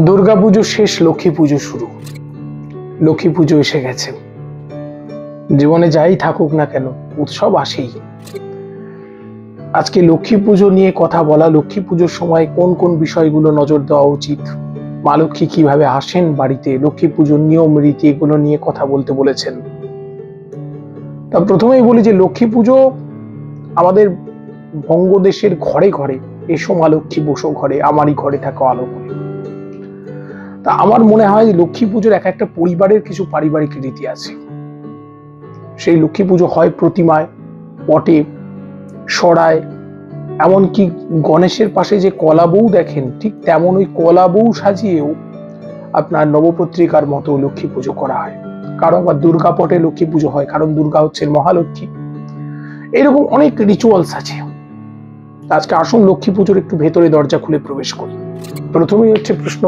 দুর্গাপুজো শেষ, লক্ষ্মী পুজো শুরু। লক্ষ্মী পুজো এসে গেছে। জীবনে যাই থাকুক না কেন, উৎসব আসেই। আজকে লক্ষ্মী পুজো নিয়ে কথা বলা, লক্ষ্মী পুজোর সময় কোন কোন বিষয়গুলো নজর দেওয়া উচিত, মা লক্ষ্মী কিভাবে আসেন বাড়িতে, লক্ষ্মী পুজোর নিয়ম রীতি, এগুলো নিয়ে কথা বলতে বলেছেন। তা প্রথমেই বলি যে লক্ষ্মী পুজো আমাদের বঙ্গদেশের ঘরে ঘরে, এসো মা লক্ষ্মী বসো ঘরে, আমারই ঘরে থাকো আলো করে। তা আমার মনে হয় লক্ষ্মী পুজোর এক একটা পরিবারের কিছু পারিবারিক রীতি আছে। সেই লক্ষ্মী পুজো হয় প্রতিমায়, পটে, সরায়, এমনকি গণেশের পাশে যে কলা বউ দেখেন, ঠিক তেমন ওই কলা বউ সাজিয়েও আপনার নবপত্রিকার মতো লক্ষ্মী পুজো করা হয়। কারণ আবার দুর্গা পটে লক্ষ্মী পুজো হয়, কারণ দুর্গা হচ্ছেন মহালক্ষ্মী। এরকম অনেক রিচুয়ালস আছে। আজকে আসুন লক্ষ্মী পুজোর একটু ভেতরে দরজা খুলে প্রবেশ করি। প্রথমেই হচ্ছে প্রশ্ন,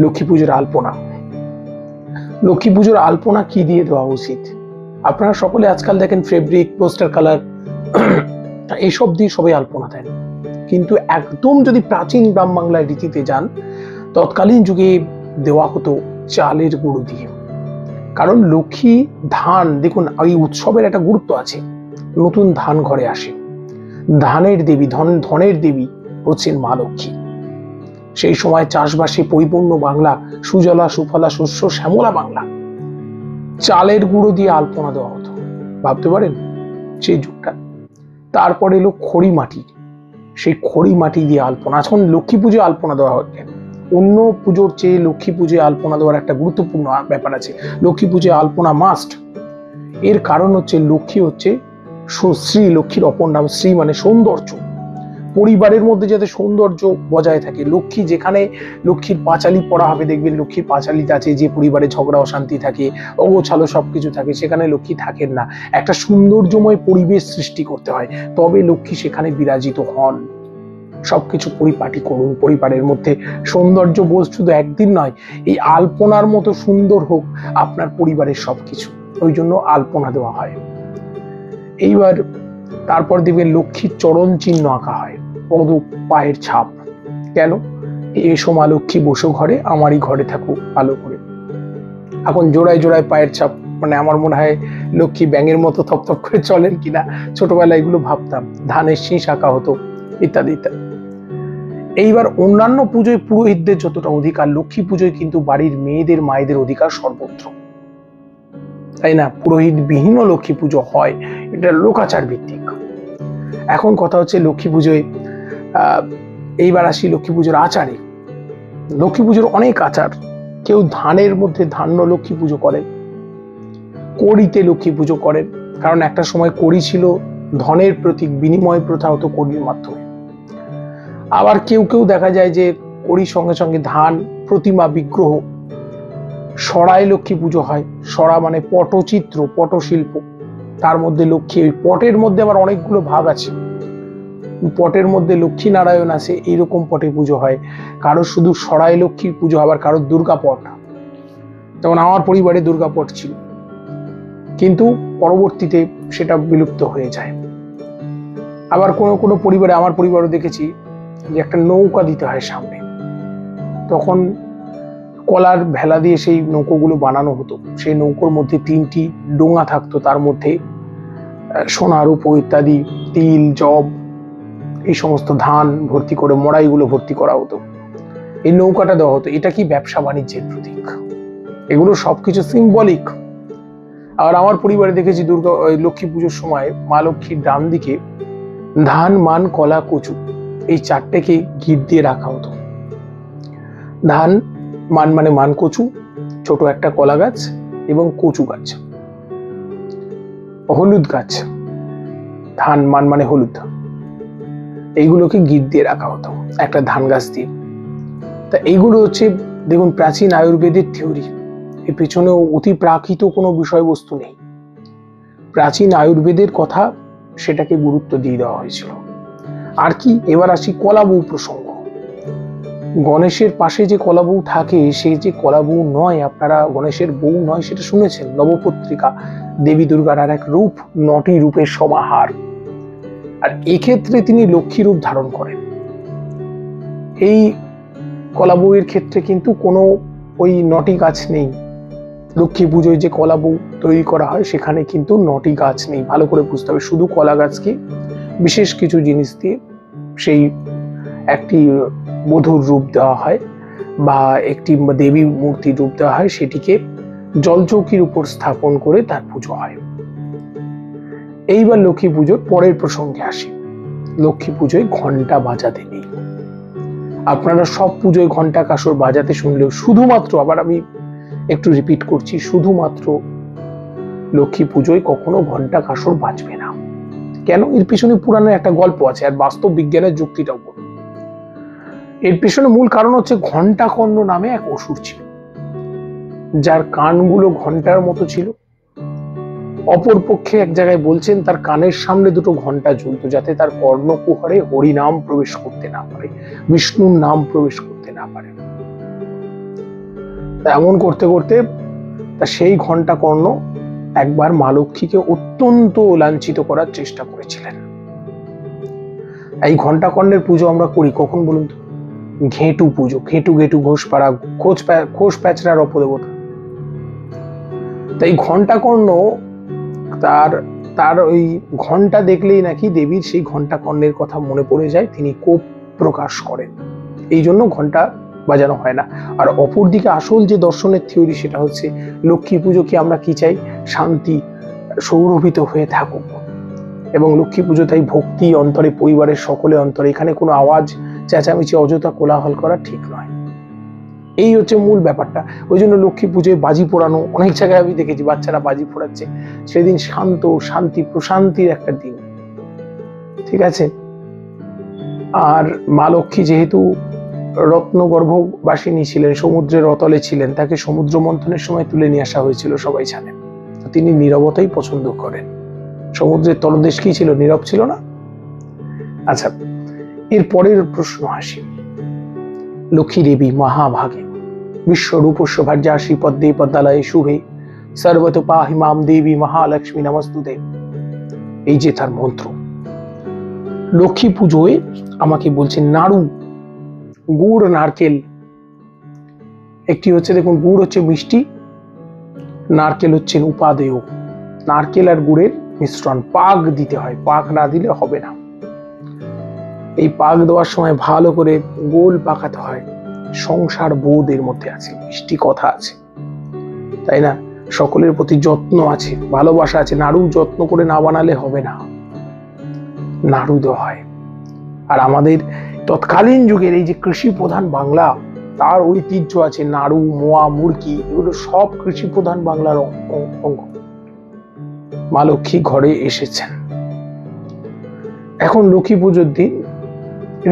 লক্ষ্মী পুজোর আলপনা। লক্ষ্মী পুজোর আলপনা কি দিয়ে দেওয়া উচিত? আপনারা সকলে আজকাল দেখেন ফেব্রিক, পোস্টার কালার, এইসব দিয়ে সবাই আলপনা দেন। কিন্তু একদম যদি প্রাচীন গ্রাম বাংলার রীতিতে যান, তৎকালীন যুগে দেওয়া হতো চালের গুঁড়ো দিয়ে। কারণ লক্ষ্মী ধান, দেখুন এই উৎসবের একটা গুরুত্ব আছে। নতুন ধান ঘরে আসে, ধানের দেবী, ধনের দেবী হচ্ছেন মা লক্ষ্মী। সেই সময় চাষবাসে পরিপূর্ণ বাংলা, সুজলা সুফলা শস্য শ্যামলা বাংলা। চালের গুঁড়ো দিয়ে আলপনা দেওয়া হতো, ভাবতে পারেন সেই যুগটা। তারপরে এলো খড়ি মাটি, সেই খড়ি মাটি দিয়ে আলপনা। এখন লক্ষ্মী পুজো আলপনা দেওয়া হচ্ছে, অন্য পুজোর চেয়ে লক্ষ্মী পুজোয় আলপনা দেওয়ার একটা গুরুত্বপূর্ণ ব্যাপার আছে। লক্ষ্মী পুজোয় আলপনা মাস্ট। এর কারণ হচ্ছে লক্ষ্মী হচ্ছে শ্রী, লক্ষ্মীর অপর নাম শ্রী, মানে সৌন্দর্য। পরিবারের মধ্যে যাতে সৌন্দর্য বজায় থাকে, লক্ষ্মী যেখানে, লক্ষ্মীর পাঁচালী পড়া হবে, দেখবেন লক্ষ্মীর পাঁচালীতে আছে যে পরিবারে ঝগড়া অশান্তি থাকে, অগোছালো সবকিছু থাকে, সেখানে লক্ষ্মী থাকেন না। একটা সৌন্দর্যময় পরিবেশ সৃষ্টি করতে হয়, তবে লক্ষ্মী সেখানে বিরাজিত হন। সবকিছু পরিপাটি করুন, পরিবারের মধ্যে সৌন্দর্য বোধ শুধু একদিন নয়, এই আলপনার মতো সুন্দর হোক আপনার পরিবারের সবকিছু, ওই জন্য আলপনা দেওয়া হয়। এইবার তারপর দেখবেন লক্ষ্মীর চরণ চিহ্ন আঁকা হয়, পদ পায়ের ছাপ। কেন? এসো মা লক্ষ্মী বসো ঘরে, আমারই ঘরে থাকো আলো করে। এখন জোড়ায় জোড়ায় পায়ের ছাপ, মানে আমার মনে হয় লক্ষ্মী ব্যাঙের মতো থপথপ করে চলেন কিনা, ছোটবেলায় এগুলো ভাবতাম। ধানের শীষ আঁকা হতো, ইত্যাদি ইত্যাদি। এইবার অন্যান্য পুজোয় পুরোহিতদের যতটা অধিকার, লক্ষ্মী পুজোয় কিন্তু বাড়ির মেয়েদের, মায়েদের অধিকার সর্বত্র, তাই না? পুরোহিত বিহীন লক্ষ্মী পুজো হয়, এটা লোকাচার ভিত্তিক। এখন কথা হচ্ছে লক্ষ্মী পুজোয়, এইবার আসি লক্ষ্মী পুজোর আচারে। লক্ষ্মী পুজোর অনেক আচার। কেউ ধানের মধ্যে ধান্য লক্ষ্মী পুজো করেন, কড়িতে লক্ষ্মী পুজো করেন, কারণ একটা সময় কড়ি ছিল ধনের প্রতীক, বিনিময় প্রথা হতো কড়ির মাধ্যমে। আবার কেউ কেউ দেখা যায় যে কড়ির সঙ্গে সঙ্গে ধান, প্রতিমা, বিগ্রহ, সরায় লক্ষ্মী পুজো হয়। সরা মানে পটচিত্র, পটশিল্প, তার মধ্যে লক্ষ্মী। ওই পটের মধ্যে আবার অনেকগুলো ভাগ আছে, পটের মধ্যে লক্ষ্মী নারায়ণ আছে, এইরকম পটে পুজো হয়। কারো শুধু সরাই লক্ষ্মীর পুজো, আবার কারো দুর্গা পট। যেমন আমার পরিবারে দুর্গা পট ছিল, কিন্তু পরবর্তীতে সেটা বিলুপ্ত হয়ে যায়। আবার কোনো কোনো পরিবারে, আমার পরিবারও দেখেছি যে একটা নৌকা দিতে হয় সামনে, তখন কলার ভেলা দিয়ে সেই নৌকোগুলো বানানো হতো। সেই নৌকোর মধ্যে 3টি ডোঙা থাকতো, তার মধ্যে সোনা রূপো ইত্যাদি, তিল, জব, এই সমস্ত ধান ভর্তি করে, মড়াইগুলো ভর্তি করা হতো, এই নৌকাটা দেওয়া হতো। এটা কি ব্যবসা বাণিজ্যের প্রতীক? এগুলো সবকিছু সিম্বলিক। আর আমার পরিবারে দেখেছি লক্ষ্মী পুজোর সময় মা লক্ষ্মীর ডান দিকে ধান, মান, কলা, কচু, এই 4টেকে গিট দিয়ে রাখা হতো। ধান, মান মানে মান কচু, ছোট একটা কলা গাছ এবং কচু গাছ, হলুদ গাছ। ধান, মান মানে হলুদ, এইগুলোকে গিট দিয়ে রাখা হতো একটা ধান গাছ দিয়ে। তা এইগুলো হচ্ছে, দেখুন, প্রাচীন আয়ুর্বেদের থিওরি। এর পেছনেও অতি প্রাকৃত কোনো বিষয়বস্তু নেই, প্রাচীন আয়ুর্বেদের কথা, সেটাকে গুরুত্ব দিয়ে দেওয়া হয়েছিল। আর কি, এবার আসি কলাবউ প্রসঙ্গ। গণেশের পাশে যে কলাবউ থাকে, সে যে কলাবউ নয়, আপনারা গণেশের বউ নয় সেটা শুনেছেন। নবপত্রিকা দেবী দুর্গার আর এক রূপ, 9টি রূপের সমাহার। আর এক্ষেত্রে তিনি লক্ষ্মী রূপ ধারণ করেন। এই কলা বউয়ের ক্ষেত্রে কিন্তু কোনো ওই 9টি গাছ নেই। লক্ষ্মী পুজোয় যে কলা বউ তৈরি করা হয় সেখানে কিন্তু 9টি গাছ নেই, ভালো করে বুঝতে হবে। শুধু কলা গাছকে বিশেষ কিছু জিনিস দিয়ে সেই একটি বধূর রূপ দেওয়া হয় বা একটি দেবী মূর্তির রূপ দেওয়া হয়, সেটিকে জলচৌকির উপর স্থাপন করে তার পুজো হয়। এইবার লক্ষ্মী পুজোর পরের প্রসঙ্গে আসি। লক্ষ্মী পুজোয় ঘন্টা বাজাতে নেই। আপনারা সব পুজোয় ঘন্টা কাসর বাজাতে শুনলেও শুধুমাত্র, আবার আমি একটু রিপিট করছি, শুধুমাত্র লক্ষ্মী পুজোয় কখনো ঘন্টা কাসর বাজবে না। কেন? এর পিছনে পুরানো একটা গল্প আছে, আর বাস্তব বিজ্ঞানের যুক্তিটাও বলুন। এর পিছনে মূল কারণ হচ্ছে ঘণ্টাকর্ণ নামে এক অসুর ছিল, যার কানগুলো ঘন্টার মতো ছিল। অপরপক্ষে এক জায়গায় বলছেন তার কানের সামনে দুটো ঘন্টা ঝুলতো, যাতে তার কর্ণকুহরে হরিনাম প্রবেশ করতে না পারে, বিষ্ণুর নাম প্রবেশ করতে না পারে। এমন করতে করতে সেই ঘণ্টাকর্ণ একবার মা লক্ষ্মীকে অত্যন্ত লাঞ্ছিত করার চেষ্টা করেছিলেন। এই ঘণ্টাকর্ণের পুজো আমরা করি কখন বলুন তো? ঘেঁটু পুজো। ঘেঁটু ঘেঁটু ঘোষপাড়া, খোশ প্যাচরার অপদেবতা। তাই ঘণ্টাকর্ণ তার ওই ঘন্টা দেখলেই নাকি দেবীর সেই ঘণ্টাকর্ণের কথা মনে পড়ে যায়, তিনি কোপ প্রকাশ করেন। এই জন্য ঘন্টা বাজানো হয় না। আর অপরদিকে আসল যে দর্শনের থিওরি, সেটা হচ্ছে লক্ষ্মী পুজোকে আমরা কি চাই? শান্তি সৌরভিত হয়ে থাকুক। এবং লক্ষ্মী পুজো তাই ভক্তি অন্তরে, পরিবারের সকলে অন্তরে। এখানে কোনো আওয়াজ, চেঁচামেচি, অযথা কোলাহল করা ঠিক নয়। এই হচ্ছে মূল ব্যাপারটা। ওই জন্য লক্ষ্মী পুজোয় বাজি পোড়ানো, অনেক জায়গায় আমি দেখেছি বাচ্চারা বাজি পোড়াচ্ছে। সেদিন শান্ত, শান্তি, প্রশান্তির একটা দিন, ঠিক আছে? আর মা লক্ষ্মী যেহেতু রত্নগর্ভবাসিনী ছিলেন, সমুদ্রের অতলে ছিলেন, তাকে সমুদ্র মন্থনের সময় তুলে নিয়ে আসা হয়েছিল, সবাই জানেন। তিনি নীরবতাই পছন্দ করেন। সমুদ্রের তলদেশ কি ছিল? নীরব ছিল না? আচ্ছা, এর পরের প্রশ্ন আসি। লক্ষ্মী দেবী মহাভাগে বিশ্বরূপস্য ভার্যা শ্রীপদ্মে পদ্মালয়ে শুভে সর্বত পাহি মাম দেবী মহালক্ষ্মী নমস্তুতে। এই যে তার মন্ত্র। লক্ষ্মী পুজোয় আমাকে বলছেন নাড়ু, গুড়, নারকেল। একটি হচ্ছে, দেখুন, গুড় হচ্ছে মিষ্টি, নারকেল হচ্ছে উপাদেয়। নারকেল আর গুড়ের মিশ্রণ, পাক দিতে হয়, পাক না দিলে হবে না। এই পাক দেওয়ার সময় ভালো করে গোল পাকাতে হয়। সংসার বোধের মধ্যে আছে, মিষ্টি কথা আছে, তাই না? সকলের প্রতি যত্ন আছে, ভালোবাসা আছে। নাড়ু যত্ন করে না বানালে হবে না, নাড়ু দেওয়া হয়। আর আমাদের তৎকালীন যুগের এই যে কৃষি প্রধান বাংলা, তার ঐতিহ্য আছে। নাড়ু, মোয়া, মুরকি, এগুলো সব কৃষি প্রধান বাংলার অঙ্গ। মা লক্ষ্মী ঘরে এসেছেন। এখন লক্ষ্মী পুজোর দিন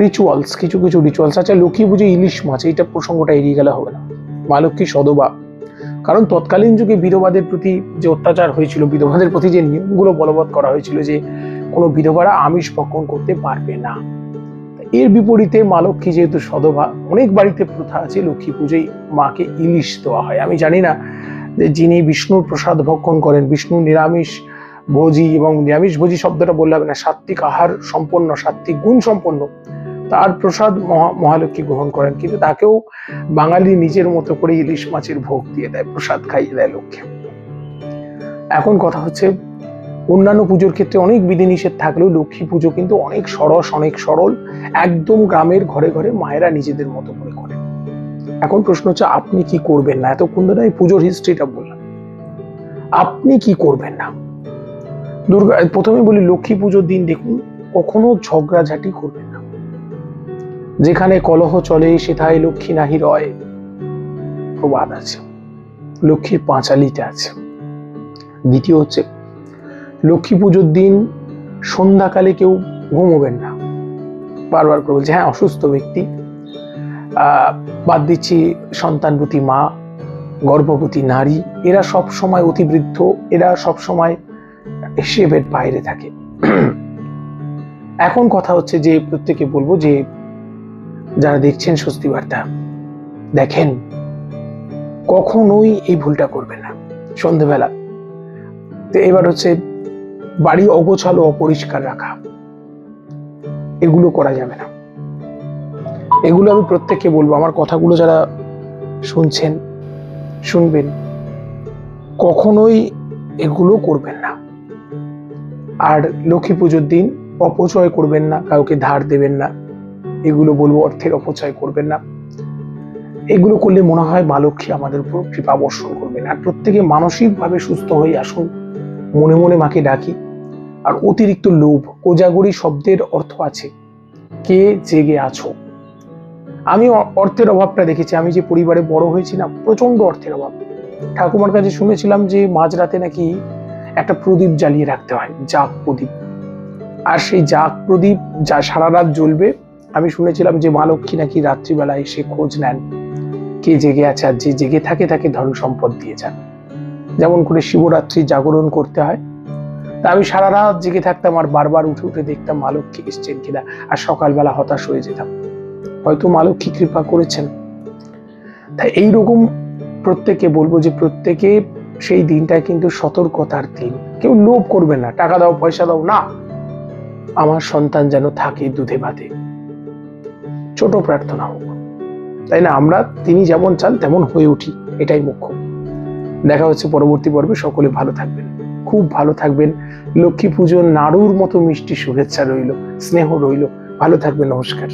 রিচুয়ালস, কিছু কিছু রিচুয়ালস আছে। লক্ষ্মী পুজো ইলিশ মাছ, এইটা প্রসঙ্গটা এড়িয়ে গেলে হবে না। মা লক্ষ্মী সদবা, কারণ তৎকালীন যুগে বিধবাদের প্রতি যে অত্যাচার হয়েছিল, বিধবাদের প্রতি যে নিয়মগুলো বলবৎ করা হয়েছিল, যে কোনো বিধবারা আমিষ ভক্ষণ করতে পারবে না, এর বিপরীতে মা লক্ষ্মী যেহেতু সদবা, অনেক বাড়িতে প্রথা আছে লক্ষ্মী পুজোয় মাকে ইলিশ দেওয়া হয়। আমি জানি না যে যিনি বিষ্ণুর প্রসাদ ভক্ষণ করেন, বিষ্ণু নিরামিষ ভোজি, এবং নিরামিষ ভোজি শব্দটা বললে হবে না, সাত্বিক আহার সম্পন্ন, সাত্বিক গুণ সম্পন্ন, তার প্রসাদ মহালক্ষ্মী গ্রহণ করেন। কিন্তু তাকেও বাঙালি নিজের মতো করে ইলিশ মাছের ভোগ দিয়ে দেয়, প্রসাদ খাইয়ে দেয় লক্ষ্মী। এখন কথা হচ্ছে, অন্যান্য পুজোর ক্ষেত্রে অনেক বিধিনিষেধ থাকলেও লক্ষ্মী পুজো কিন্তু অনেক সরস, অনেক সরল, একদম গ্রামের ঘরে ঘরে মায়েরা নিজেদের মতো করে করেন। এখন প্রশ্ন হচ্ছে, আপনি কি করবেন না? এতক্ষণ ধরে এই পুজোর হিস্ট্রিটা বললাম, আপনি কি করবেন না? প্রথমে বলি, লক্ষ্মী পুজোর দিন দেখুন, কখনো ঝগড়াঝাটি করবেন না। যেখানে কলহ চলে সেথায় লক্ষ্মী নাহি রয়, প্রবাদ আছে, লক্ষ্মীর পাঁচালিতে আছে। দ্বিতীয় হচ্ছে, লক্ষ্মী পুজোর দিন সন্ধ্যাকালে কেউ ঘুমোবেন না। বারবার করে বলছে, হ্যাঁ, অসুস্থ ব্যক্তি, বাদ দিচ্ছি সন্তানবতী মা, গর্ভবতী নারী, এরা সব সময় অতিবৃদ্ধ, এরা সব সময় হিসেবের বাইরে থাকে। এখন কথা হচ্ছে যে, প্রত্যেকে বলবো যে, যারা দেখছেন স্বস্তি বার্তা, দেখেন কখনোই এই ভুলটা করবেন না সন্ধ্যেবেলা। তো এবার হচ্ছে, বাড়ি অগোছালো, অপরিষ্কার রাখা, এগুলো করা যাবে না। এগুলো আমি প্রত্যেককে বলবো, আমার কথাগুলো যারা শুনছেন শুনবেন, কখনোই এগুলো করবেন না। আর লক্ষ্মী পুজোর দিন অপচয় করবেন না, কাউকে ধার দেবেন না, এগুলো বলবো, অর্থের অপচয় করবেন না। এগুলো করলে মনে হয় মা লক্ষ্মী আমাদের উপর কৃপা বর্ষণ করবেন। আর প্রত্যেকে মানসিকভাবে সুস্থ হয়ে আসুন, মনে মনে মাকে ডাকি। আর অতিরিক্ত লোভ, কোজাগরি শব্দের অর্থ আছে কে জেগে আছো। আমি অর্থের অভাবটা দেখেছি, আমি যে পরিবারে বড় হয়েছি না, প্রচন্ড অর্থের অভাব। ঠাকুমার কাছে শুনেছিলাম যে মাঝরাতে নাকি একটা প্রদীপ জ্বালিয়ে রাখতে হয়, জাগ প্রদীপ। আর সেই জাগ প্রদীপ যা সারা রাত জ্বলবে। আমি শুনেছিলাম যে মা লক্ষ্মী নাকি রাত্রিবেলা এসে খোঁজ নেন কে জেগে আছে, আর যে জেগে থাকে তাকে ধন সম্পদ দিয়ে যান। যেমন করে শিবরাত্রি জাগরণ করতে হয়, তা আমি সারা রাত জেগে থাকতাম আর বারবার উঠে উঠে দেখতাম মা লক্ষ্মী এসছেন কিনা, আর সকালবেলা হতাশ হয়ে যেতাম। হয়তো মা লক্ষ্মী কৃপা করেছেন। তাই এইরকম প্রত্যেকে বলবো যে প্রত্যেকে সেই দিনটা কিন্তু সতর্কতার দিন। কেউ লোভ করবে না, টাকা দাও পয়সা দাও না, আমার সন্তান যেন থাকে দুধে ভাতে। ছোট প্রার্থনা হোক, তাই না? আমরা তিনি যেমন চান তেমন হয়ে উঠি, এটাই মুখ্য। দেখা হচ্ছে পরবর্তী পর্বে। সকলে ভালো থাকবেন, খুব ভালো থাকবেন। লক্ষ্মী পুজোর নাড়ুর মতো মিষ্টি শুভেচ্ছা রইল, স্নেহ রইল। ভালো থাকবেন, নমস্কার।